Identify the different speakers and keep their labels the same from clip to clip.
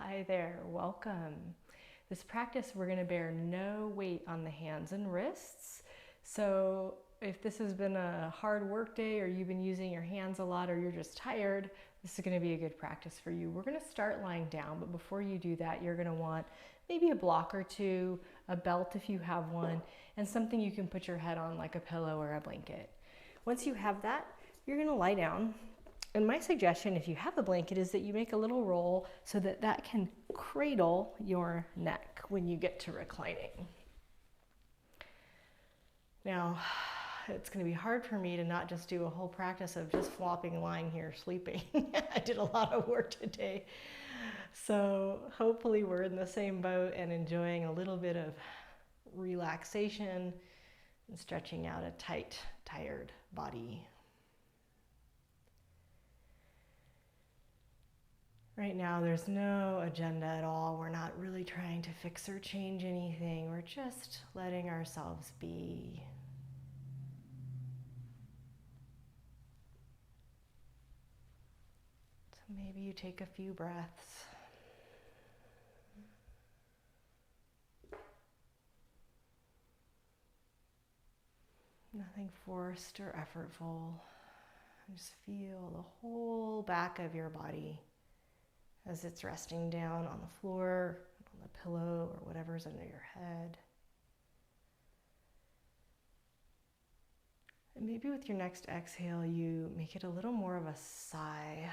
Speaker 1: Hi there, welcome. This practice, we're gonna bear no weight on the hands and wrists. So if this has been a hard work day or you've been using your hands a lot or you're just tired, this is gonna be a good practice for you. We're gonna start lying down, but before you do that, you're gonna want maybe a block or two, a belt if you have one, and something you can put your head on like a pillow or a blanket. Once you have that, you're gonna lie down. And my suggestion, if you have a blanket, is that you make a little roll so that that can cradle your neck when you get to reclining. Now, it's going to be hard for me to not just do a whole practice of just flopping, lying here, sleeping. I did a lot of work today. So hopefully we're in the same boat and enjoying a little bit of relaxation and stretching out a tight, tired body. Right now, there's no agenda at all. We're not really trying to fix or change anything. We're just letting ourselves be. So maybe you take a few breaths. Nothing forced or effortful. Just feel the whole back of your body as it's resting down on the floor, on the pillow, or whatever's under your head. And maybe with your next exhale, you make it a little more of a sigh.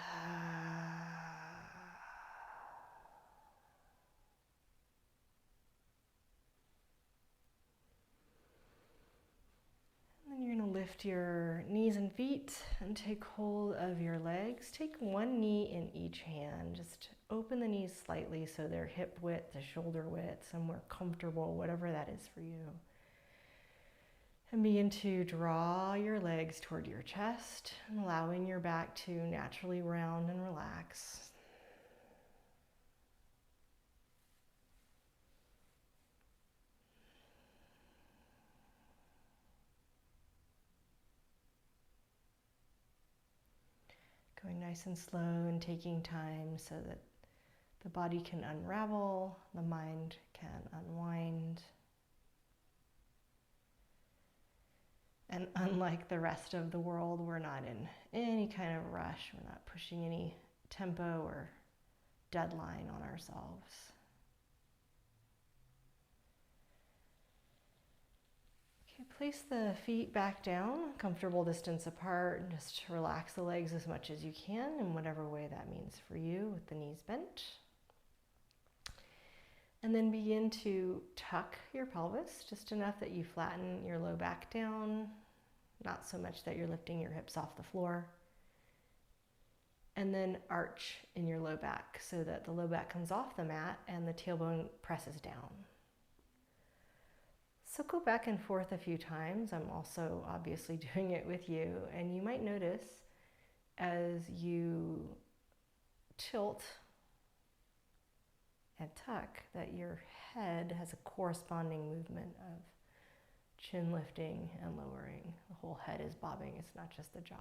Speaker 1: And then you're going to lift your knees and feet and take hold of your legs. Take one knee in each hand. Just open the knees slightly so they're hip width to shoulder width, somewhere comfortable, whatever that is for you. And begin to draw your legs toward your chest, allowing your back to naturally round and relax. Going nice and slow and taking time so that the body can unravel, the mind can unwind. And unlike the rest of the world, we're not in any kind of rush. We're not pushing any tempo or deadline on ourselves. Okay, place the feet back down, comfortable distance apart, and just relax the legs as much as you can in whatever way that means for you with the knees bent. And then begin to tuck your pelvis, just enough that you flatten your low back down, not so much that you're lifting your hips off the floor. And then arch in your low back so that the low back comes off the mat and the tailbone presses down. So go back and forth a few times. I'm also obviously doing it with you. And you might notice as you tilt and tuck that your head has a corresponding movement of chin lifting and lowering. The whole head is bobbing, it's not just the jaw.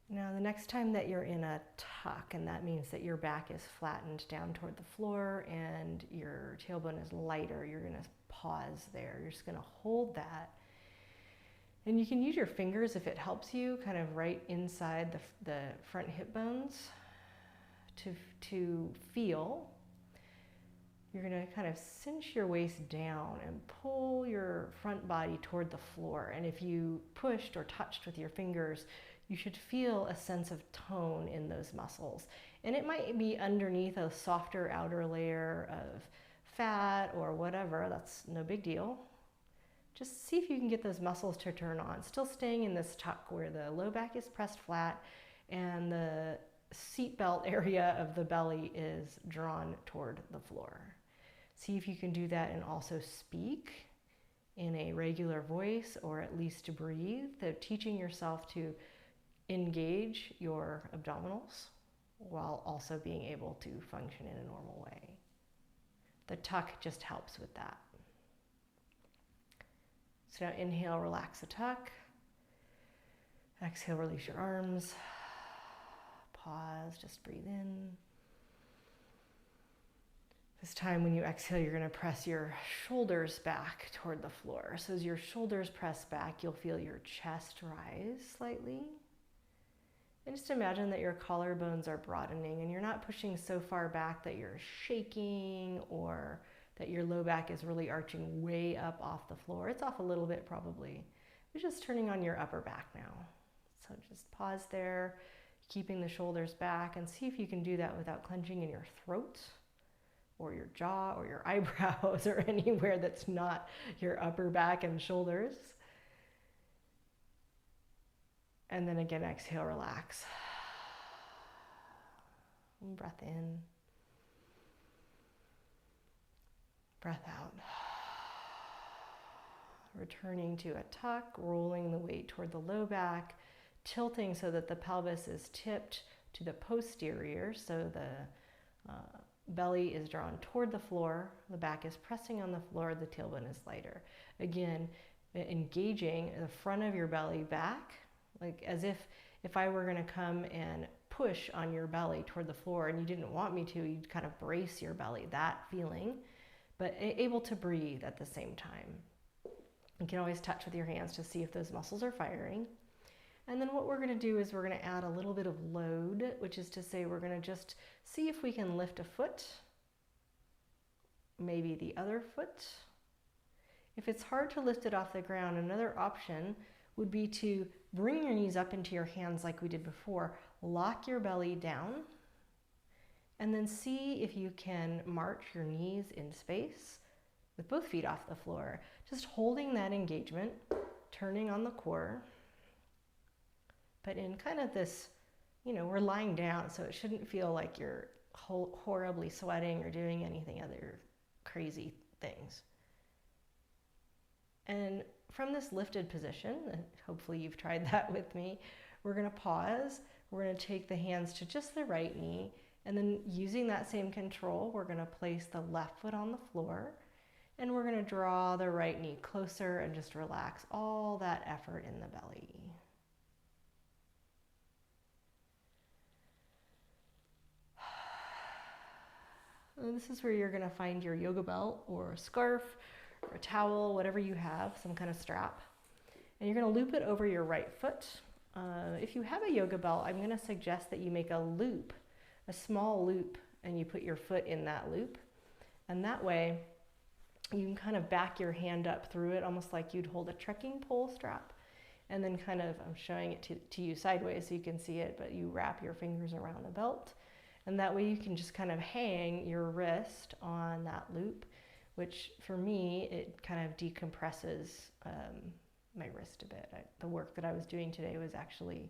Speaker 1: Now the next time that you're in a tuck, and that means that your back is flattened down toward the floor and your tailbone is lighter, you're going to pause there. You're just going to hold that. And you can use your fingers if it helps you, kind of right inside the front hip bones to feel. You're going to kind of cinch your waist down and pull your front body toward the floor. And if you pushed or touched with your fingers, you should feel a sense of tone in those muscles. And it might be underneath a softer outer layer of fat or whatever. That's no big deal. Just see if you can get those muscles to turn on. Still staying in this tuck where the low back is pressed flat and the seatbelt area of the belly is drawn toward the floor. See if you can do that and also speak in a regular voice or at least to breathe. So teaching yourself to engage your abdominals while also being able to function in a normal way. The tuck just helps with that. So now inhale, relax the tuck. Exhale, release your arms. Pause, just breathe in. This time when you exhale, you're going to press your shoulders back toward the floor. So as your shoulders press back, you'll feel your chest rise slightly. And just imagine that your collarbones are broadening and you're not pushing so far back that you're shaking or that your low back is really arching way up off the floor. It's off a little bit probably. You're just turning on your upper back now. So just pause there, keeping the shoulders back, and see if you can do that without clenching in your throat or your jaw or your eyebrows or anywhere that's not your upper back and shoulders. And then again, exhale, relax. Breath in. Breath out. Returning to a tuck, rolling the weight toward the low back, tilting so that the pelvis is tipped to the posterior, so the belly is drawn toward the floor, the back is pressing on the floor, the tailbone is lighter. Again, engaging the front of your belly back, like as if I were going to come and push on your belly toward the floor and you didn't want me to, you'd kind of brace your belly, that feeling, but able to breathe at the same time. You can always touch with your hands to see if those muscles are firing. And then what we're going to do is we're going to add a little bit of load, which is to say we're going to just see if we can lift a foot, maybe the other foot. If it's hard to lift it off the ground, another option would be to bring your knees up into your hands like we did before, lock your belly down, and then see if you can march your knees in space with both feet off the floor. Just holding that engagement, turning on the core, but in kind of this, we're lying down, so it shouldn't feel like you're horribly sweating or doing anything other crazy things. And from this lifted position, and hopefully you've tried that with me, we're going to pause. We're going to take the hands to just the right knee, and then using that same control, we're going to place the left foot on the floor, and we're going to draw the right knee closer and just relax all that effort in the belly. And this is where you're going to find your yoga belt or a scarf or a towel, whatever you have, some kind of strap. And you're going to loop it over your right foot. If you have a yoga belt, I'm going to suggest that you make a loop, a small loop, and you put your foot in that loop. And that way, you can kind of back your hand up through it, almost like you'd hold a trekking pole strap. And then kind of, I'm showing it to you sideways so you can see it, but you wrap your fingers around the belt. And that way you can just kind of hang your wrist on that loop, which for me, it kind of decompresses my wrist a bit. The work that I was doing today was actually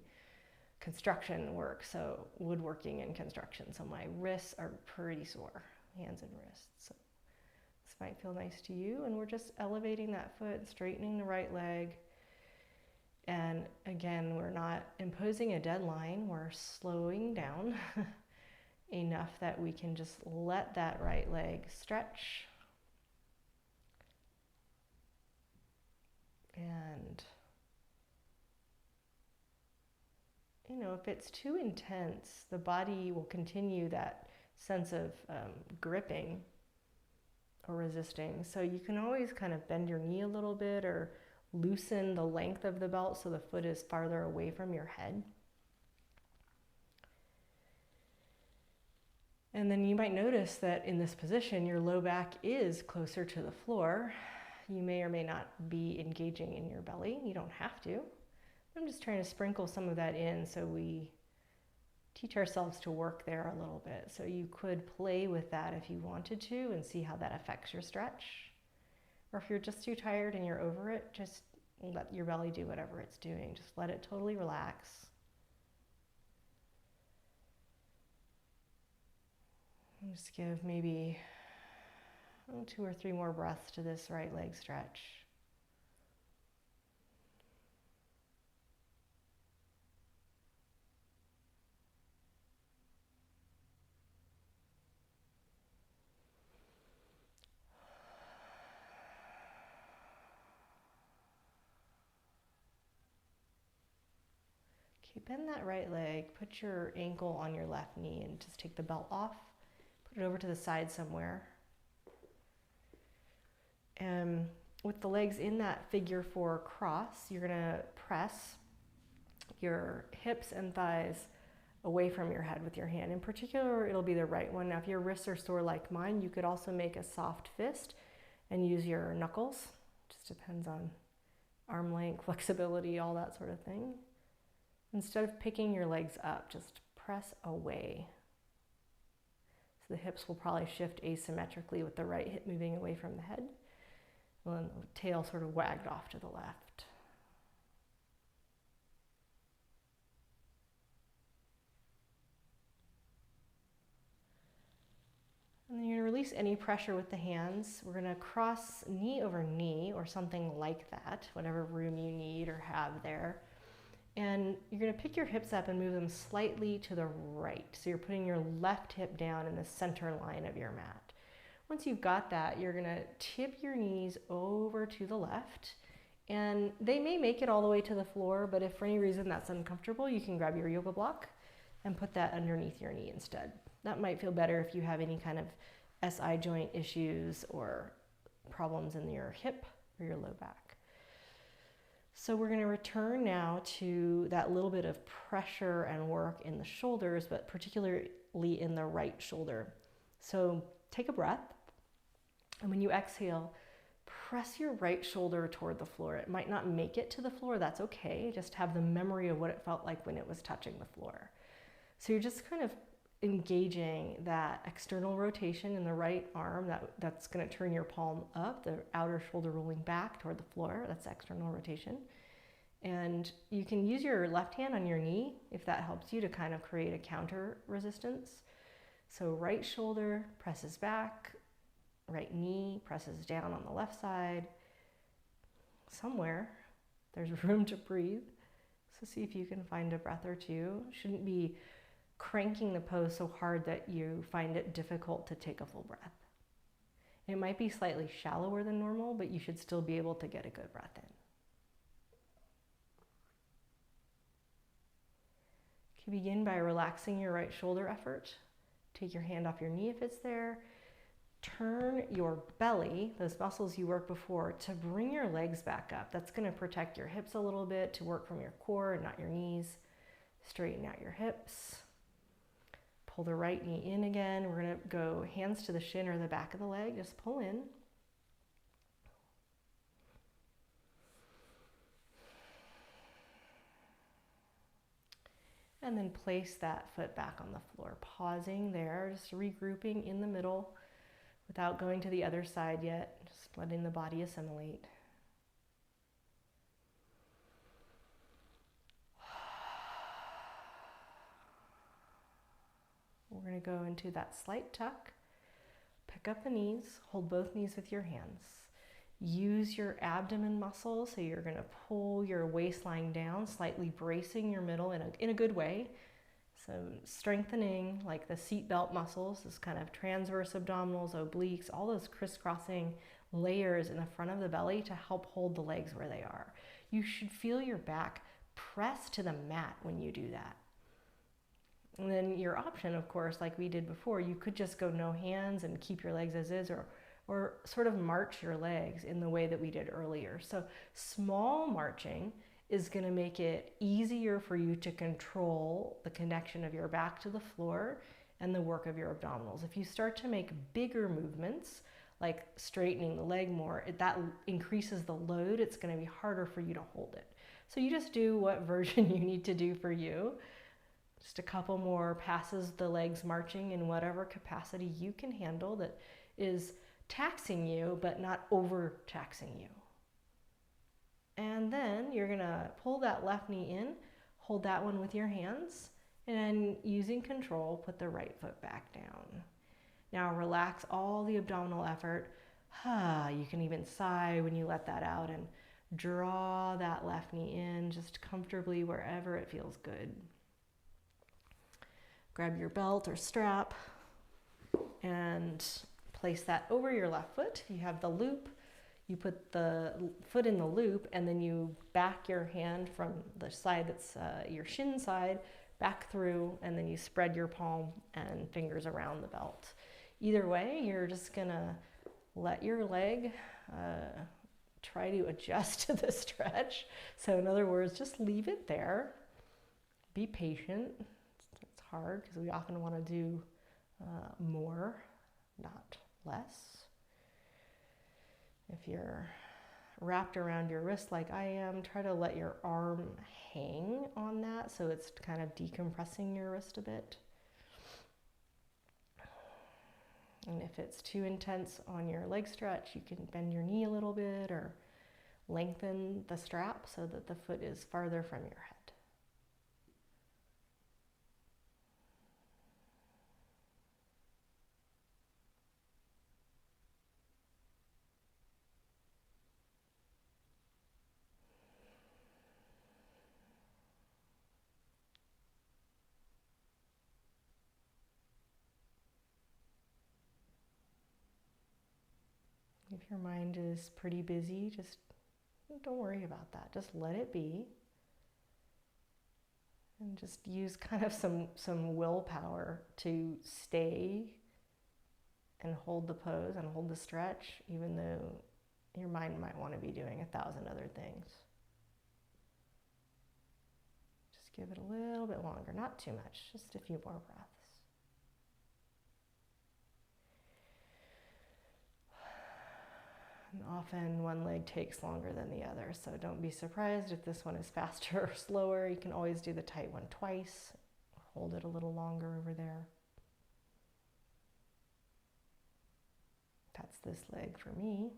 Speaker 1: construction work, so woodworking and construction. So my wrists are pretty sore, hands and wrists. So this might feel nice to you. And we're just elevating that foot, straightening the right leg. And again, we're not imposing a deadline, we're slowing down enough that we can just let that right leg stretch. And, if it's too intense, the body will continue that sense of gripping or resisting. So you can always kind of bend your knee a little bit or loosen the length of the belt so the foot is farther away from your head. And then you might notice that in this position, your low back is closer to the floor. You may or may not be engaging in your belly. You don't have to. I'm just trying to sprinkle some of that in so we teach ourselves to work there a little bit. So you could play with that if you wanted to and see how that affects your stretch. Or if you're just too tired and you're over it, just let your belly do whatever it's doing. Just let it totally relax. Just give maybe 2 or 3 more breaths to this right leg stretch. Okay, bend that right leg, put your ankle on your left knee and just take the belt off. Put it over to the side somewhere. And with the legs in that figure 4 cross, you're gonna press your hips and thighs away from your head with your hand. In particular, it'll be the right one. Now, if your wrists are sore like mine, you could also make a soft fist and use your knuckles. Just depends on arm length, flexibility, all that sort of thing. Instead of picking your legs up, just press away. So the hips will probably shift asymmetrically with the right hip moving away from the head. And then the tail sort of wagged off to the left. And then you're going to release any pressure with the hands. We're going to cross knee over knee or something like that, whatever room you need or have there. And you're going to pick your hips up and move them slightly to the right. So you're putting your left hip down in the center line of your mat. Once you've got that, you're going to tip your knees over to the left. And they may make it all the way to the floor, but if for any reason that's uncomfortable, you can grab your yoga block and put that underneath your knee instead. That might feel better if you have any kind of SI joint issues or problems in your hip or your low back. So we're going to return now to that little bit of pressure and work in the shoulders, but particularly in the right shoulder. So take a breath, and when you exhale, press your right shoulder toward the floor. It might not make it to the floor, that's okay. Just have the memory of what it felt like when it was touching the floor. So you're just kind of engaging that external rotation in the right arm, that's going to turn your palm up, the outer shoulder rolling back toward the floor, that's external rotation. And you can use your left hand on your knee if that helps you to kind of create a counter resistance. So right shoulder presses back, right knee presses down on the left side. Somewhere there's room to breathe. So see if you can find a breath or two. Shouldn't be cranking the pose so hard that you find it difficult to take a full breath. It might be slightly shallower than normal, but you should still be able to get a good breath in. You can begin by relaxing your right shoulder effort. Take your hand off your knee if it's there. Turn your belly, those muscles you worked before, to bring your legs back up. That's going to protect your hips a little bit, to work from your core and not your knees. Straighten out your hips. Pull the right knee in again. We're going to go hands to the shin or the back of the leg. Just pull in. And then place that foot back on the floor. Pausing there, just regrouping in the middle without going to the other side yet. Just letting the body assimilate. We're going to go into that slight tuck. Pick up the knees, hold both knees with your hands. Use your abdomen muscles, so you're going to pull your waistline down, slightly bracing your middle in a good way. So strengthening like the seat belt muscles, this kind of transverse abdominals, obliques, all those crisscrossing layers in the front of the belly to help hold the legs where they are. You should feel your back press to the mat when you do that. And then your option, of course, like we did before, you could just go no hands and keep your legs as is, or sort of march your legs in the way that we did earlier. So small marching is going to make it easier for you to control the connection of your back to the floor and the work of your abdominals. If you start to make bigger movements, like straightening the leg more, that increases the load. It's going to be harder for you to hold it. So you just do what version you need to do for you. Just a couple more passes, the legs marching in whatever capacity you can handle that is taxing you, but not over-taxing you. And then you're gonna pull that left knee in, hold that one with your hands, and then using control, put the right foot back down. Now relax all the abdominal effort. You can even sigh when you let that out and draw that left knee in just comfortably wherever it feels good. Grab your belt or strap and place that over your left foot. If you have the loop, You put the foot in the loop and then you back your hand from the side that's your shin side back through, and then you spread your palm and fingers around the belt. Either way, you're just gonna let your leg try to adjust to the stretch. So in other words, just leave it there. Be patient. It's hard because we often want to do more, not less. If you're wrapped around your wrist like I am, try to let your arm hang on that so it's kind of decompressing your wrist a bit. And if it's too intense on your leg stretch, you can bend your knee a little bit or lengthen the strap so that the foot is farther from your head. If your mind is pretty busy, just don't worry about that. Just let it be. And just use kind of some willpower to stay and hold the pose and hold the stretch, even though your mind might want to be doing 1,000 other things. Just give it a little bit longer, not too much, just a few more breaths. And often one leg takes longer than the other, so don't be surprised if this one is faster or slower. You can always do the tight one twice. Hold it a little longer over there. That's this leg for me.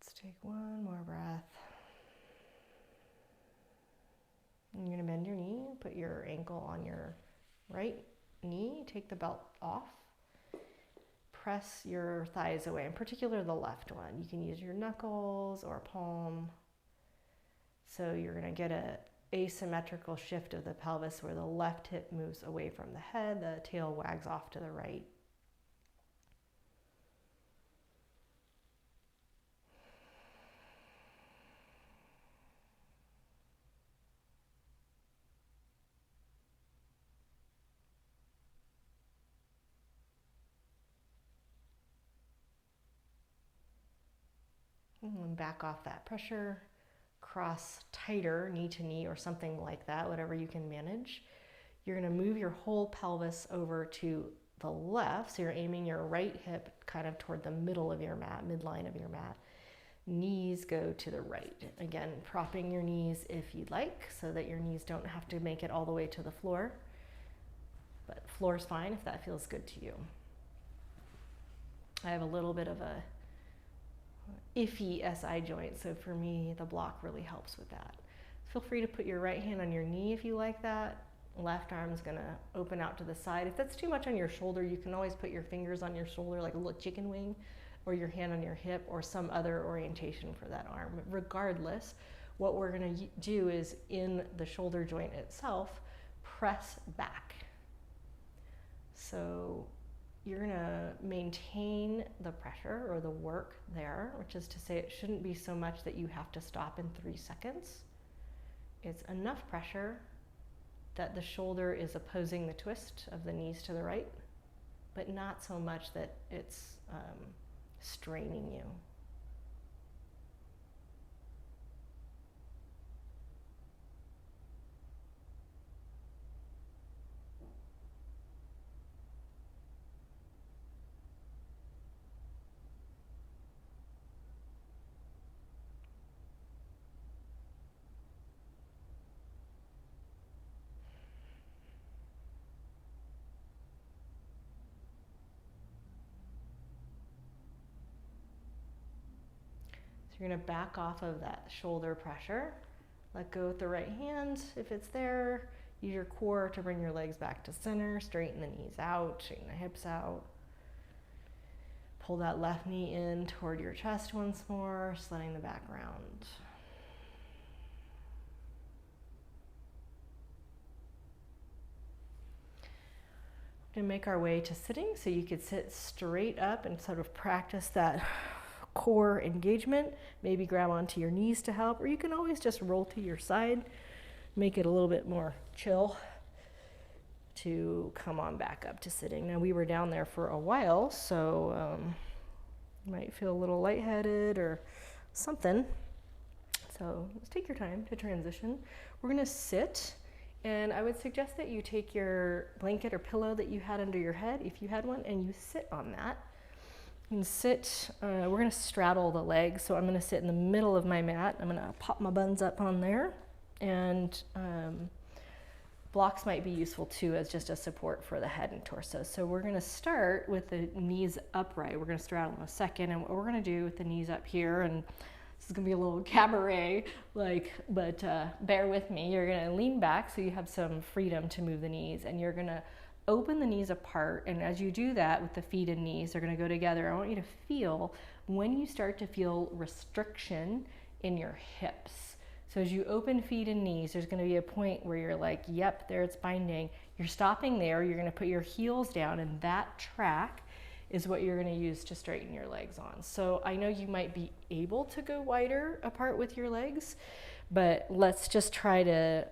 Speaker 1: Let's take one more breath. And you're going to bend your knee, put your ankle on your right knee, take the belt off. Press your thighs away, in particular the left one. You can use your knuckles or palm. So you're going to get an asymmetrical shift of the pelvis where the left hip moves away from the head, the tail wags off to the right. And back off that pressure, cross tighter, knee to knee or something like that, whatever you can manage. You're going to move your whole pelvis over to the left, so you're aiming your right hip kind of toward the middle of your mat, midline of your mat. Knees go to the right. Again, propping your knees if you'd like, so that your knees don't have to make it all the way to the floor. But floor's fine if that feels good to you. I have a little bit of a iffy SI joint, so for me the block really helps with that. Feel free to put your right hand on your knee if you like that. Left arm's gonna open out to the side. If that's too much on your shoulder, you can always put your fingers on your shoulder like a little chicken wing, or your hand on your hip, or some other orientation for that arm. Regardless, what we're gonna do is in the shoulder joint itself, press back. So you're gonna maintain the pressure or the work there, which is to say it shouldn't be so much that you have to stop in 3 seconds. It's enough pressure that the shoulder is opposing the twist of the knees to the right, but not so much that it's straining you. So you're going to back off of that shoulder pressure. Let go with the right hand if it's there. Use your core to bring your legs back to center. Straighten the knees out, straighten the hips out. Pull that left knee in toward your chest once more, just letting the back round. and make our way to sitting. So you could sit straight up and sort of practice that core engagement. Maybe grab onto your knees to help, or you can always just roll to your side, make it a little bit more chill to come on back up to sitting. Now we were down there for a while, so you might feel a little lightheaded or something. So let's take your time to transition. We're gonna sit, and I would suggest that you take your blanket or pillow that you had under your head, if you had one, and you sit on that. You can sit, we're gonna straddle the legs, so I'm gonna sit in the middle of my mat. I'm gonna pop my buns up on there, and blocks might be useful too as just a support for the head and torso. So we're gonna start with the knees upright. We're gonna straddle in a second, and what we're gonna do with the knees up here, and this is gonna be a little cabaret, but bear with me. You're gonna lean back so you have some freedom to move the knees, and you're gonna open the knees apart. And as you do that with the feet and knees, they're gonna go together. I want you to feel when you start to feel restriction in your hips. So as you open feet and knees, there's gonna be a point where you're like, yep, there it's binding. You're stopping there, you're gonna put your heels down, and that track is what you're gonna use to straighten your legs on. So I know you might be able to go wider apart with your legs, but let's just try to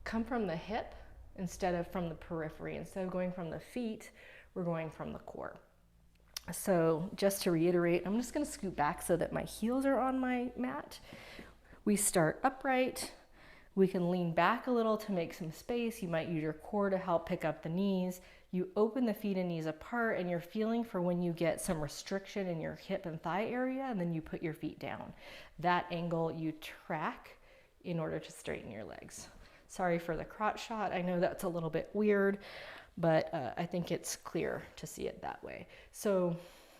Speaker 1: come from the hip instead of from the periphery. Instead of going from the feet, we're going from the core. So just to reiterate, I'm just gonna scoot back so that my heels are on my mat. We start upright. We can lean back a little to make some space. You might use your core to help pick up the knees. You open the feet and knees apart, and you're feeling for when you get some restriction in your hip and thigh area, and then you put your feet down. That angle you track in order to straighten your legs. Sorry for the crotch shot. I know that's a little bit weird, but I think it's clear to see it that way. So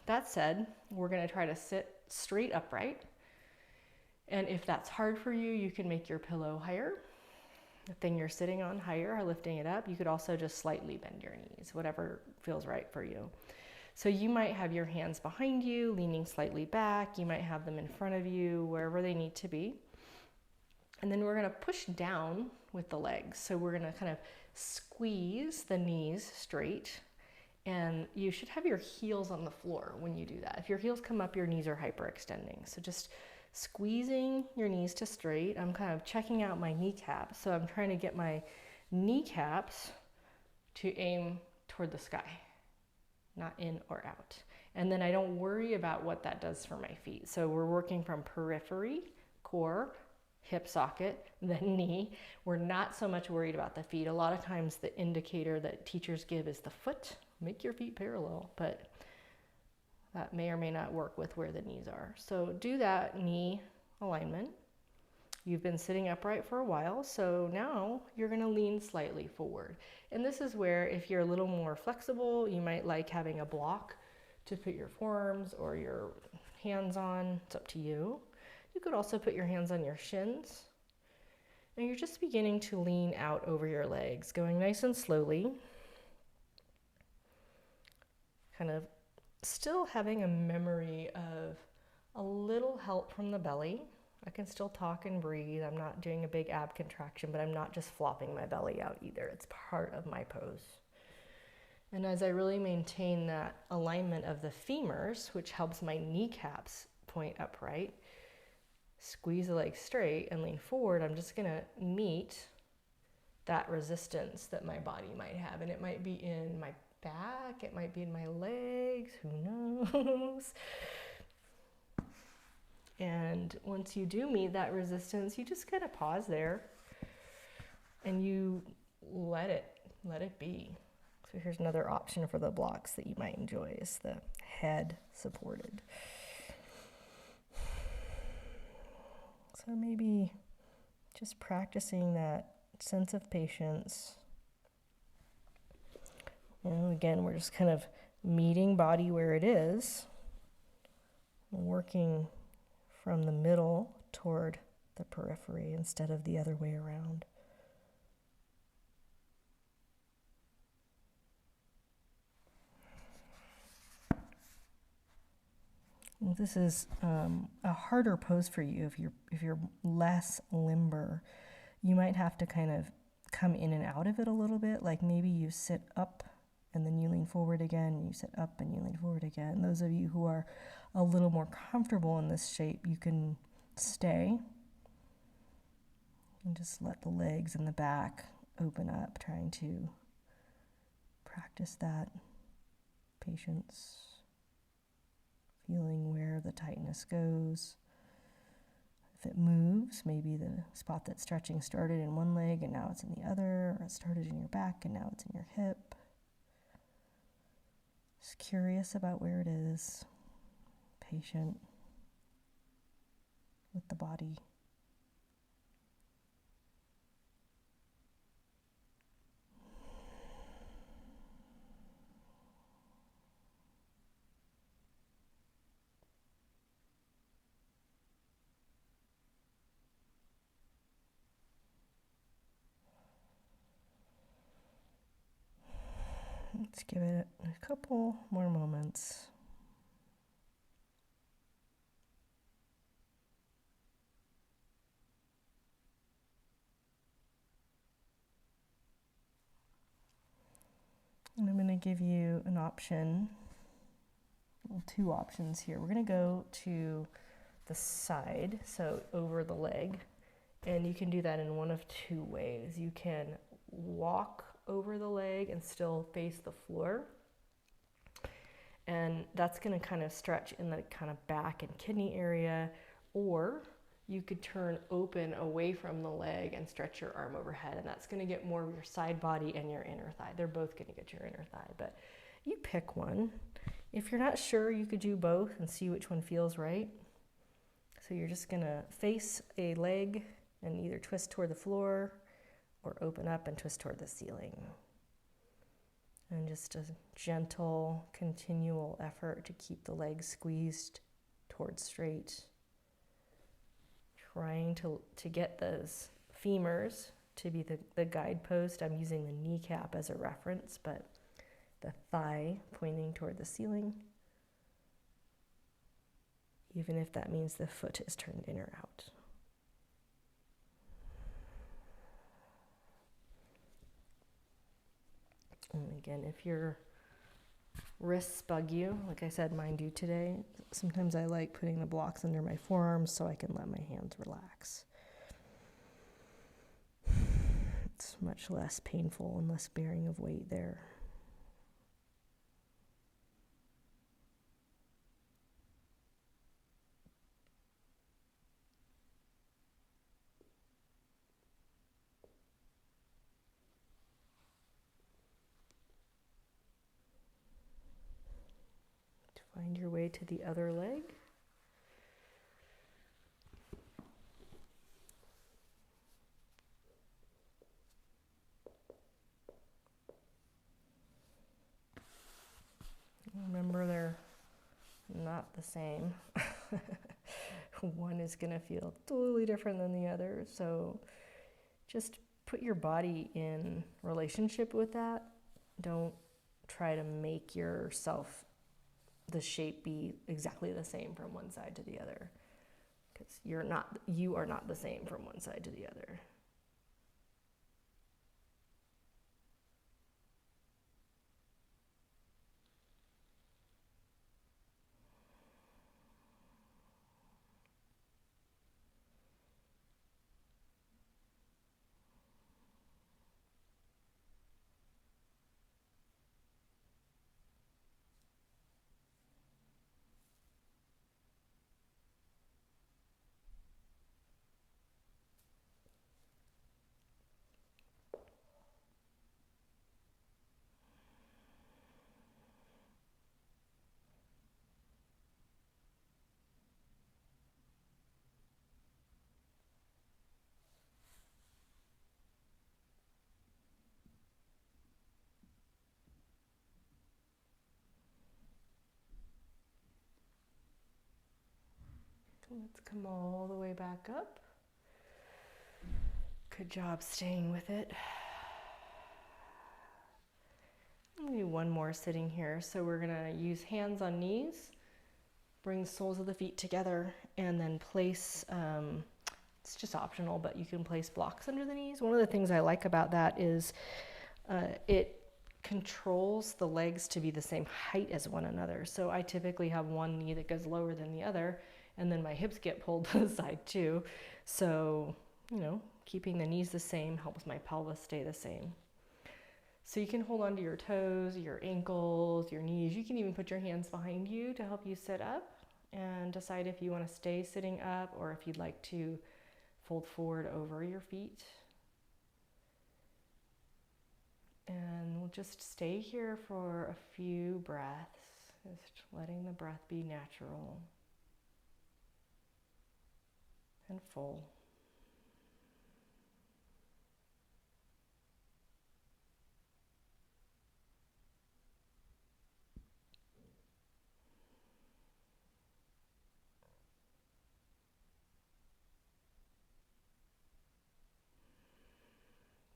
Speaker 1: that said, we're gonna try to sit straight upright. And if that's hard for you, you can make your pillow higher. The thing you're sitting on higher or lifting it up. You could also just slightly bend your knees, whatever feels right for you. So you might have your hands behind you, leaning slightly back. You might have them in front of you, wherever they need to be. And then we're gonna push down with the legs. So we're gonna kind of squeeze the knees straight, and you should have your heels on the floor when you do that. If your heels come up, your knees are hyperextending. So just squeezing your knees to straight. I'm kind of checking out my kneecaps. So I'm trying to get my kneecaps to aim toward the sky, not in or out. And then I don't worry about what that does for my feet. So we're working from periphery, core, hip socket, then knee. We're not so much worried about the feet. A lot of times the indicator that teachers give is the foot. Make your feet parallel, but that may or may not work with where the knees are. So do that knee alignment. You've been sitting upright for a while, so now you're gonna lean slightly forward. And this is where, if you're a little more flexible, you might like having a block to put your forearms or your hands on. It's up to you. You could also put your hands on your shins. And you're just beginning to lean out over your legs, going nice and slowly. Kind of still having a memory of a little help from the belly. I can still talk and breathe. I'm not doing a big ab contraction, but I'm not just flopping my belly out either. It's part of my pose. And as I really maintain that alignment of the femurs, which helps my kneecaps point upright, squeeze the legs straight and lean forward, I'm just gonna meet that resistance that my body might have. And it might be in my back, it might be in my legs, who knows? And once you do meet that resistance, you just kind of pause there and you let it be. So here's another option for the blocks that you might enjoy, is the head supported. So maybe just practicing that sense of patience. And again, we're just kind of meeting body where it is, working from the middle toward the periphery instead of the other way around. This is a harder pose for you if you're less limber. You might have to kind of come in and out of it a little bit. Like maybe you sit up and then you lean forward again, you sit up and you lean forward again. Those of you who are a little more comfortable in this shape, you can stay and just let the legs and the back open up, trying to practice that patience, feeling where the tightness goes. If it moves, maybe the spot that's stretching started in one leg and now it's in the other, or it started in your back and now it's in your hip. Just curious about where it is, patient with the body. Let's give it a couple more moments. And I'm going to give you an option, well, two options here. We're going to go to the side, so over the leg, and you can do that in one of two ways. You can walk over the leg and still face the floor, and that's going to kind of stretch in the kind of back and kidney area, or you could turn open away from the leg and stretch your arm overhead, and that's going to get more of your side body and your inner thigh. They're both going to get your inner thigh, but you pick one. If you're not sure, you could do both and see which one feels right. So you're just going to face a leg and either twist toward the floor or open up and twist toward the ceiling. And just a gentle, continual effort to keep the legs squeezed towards straight. Trying to get those femurs to be the guidepost. I'm using the kneecap as a reference, but the thigh pointing toward the ceiling, even if that means the foot is turned in or out. And again, if your wrists bug you, like I said, mine do today, sometimes I like putting the blocks under my forearms so I can let my hands relax. It's much less painful and less bearing of weight there. Find your way to the other leg. Remember, they're not the same. One is going to feel totally different than the other. So just put your body in relationship with that. Don't try to make yourself the shape be exactly the same from one side to the other, because you are not the same from one side to the other. Let's come all the way back up. Good job staying with it. Maybe one more sitting here. So we're gonna use hands on knees, bring soles of the feet together, and then place It's just optional, but you can place blocks under the knees. One of the things I like about that is it controls the legs to be the same height as one another. So I typically have one knee that goes lower than the other, and then my hips get pulled to the side too. So, keeping the knees the same helps my pelvis stay the same. So you can hold onto your toes, your ankles, your knees. You can even put your hands behind you to help you sit up and decide if you want to stay sitting up or if you'd like to fold forward over your feet. And we'll just stay here for a few breaths, just letting the breath be natural and full.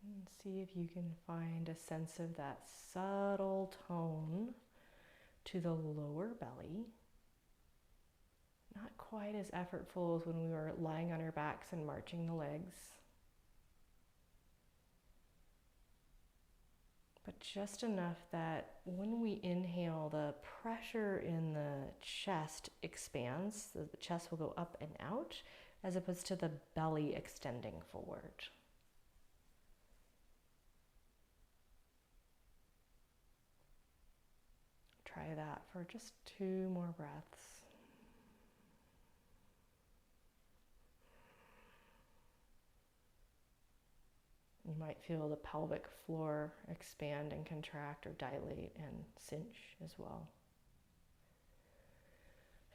Speaker 1: And see if you can find a sense of that subtle tone to the lower belly. Not quite as effortful as when we were lying on our backs and marching the legs, but just enough that when we inhale, the pressure in the chest expands, so the chest will go up and out, as opposed to the belly extending forward. Try that for just 2 more breaths. You might feel the pelvic floor expand and contract or dilate and cinch as well.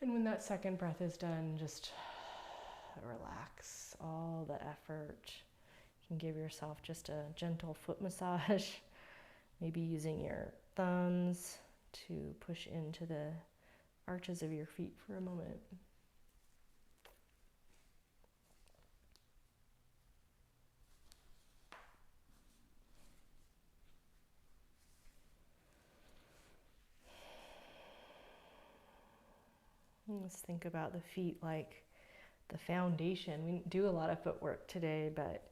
Speaker 1: And when that second breath is done, just relax all the effort. You can give yourself just a gentle foot massage, maybe using your thumbs to push into the arches of your feet for a moment. Let's think about the feet like the foundation. We do a lot of footwork today, but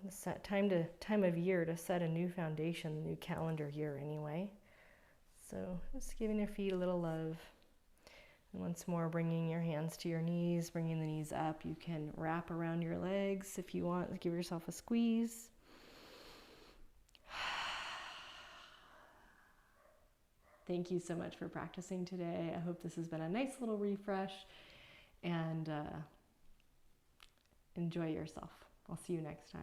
Speaker 1: it's that time of year to set a new foundation, the new calendar year anyway. So just giving your feet a little love. And once more, bringing your hands to your knees, bringing the knees up. You can wrap around your legs if you want. Give yourself a squeeze. Thank you so much for practicing today. I hope this has been a nice little refresh, and enjoy yourself. I'll see you next time.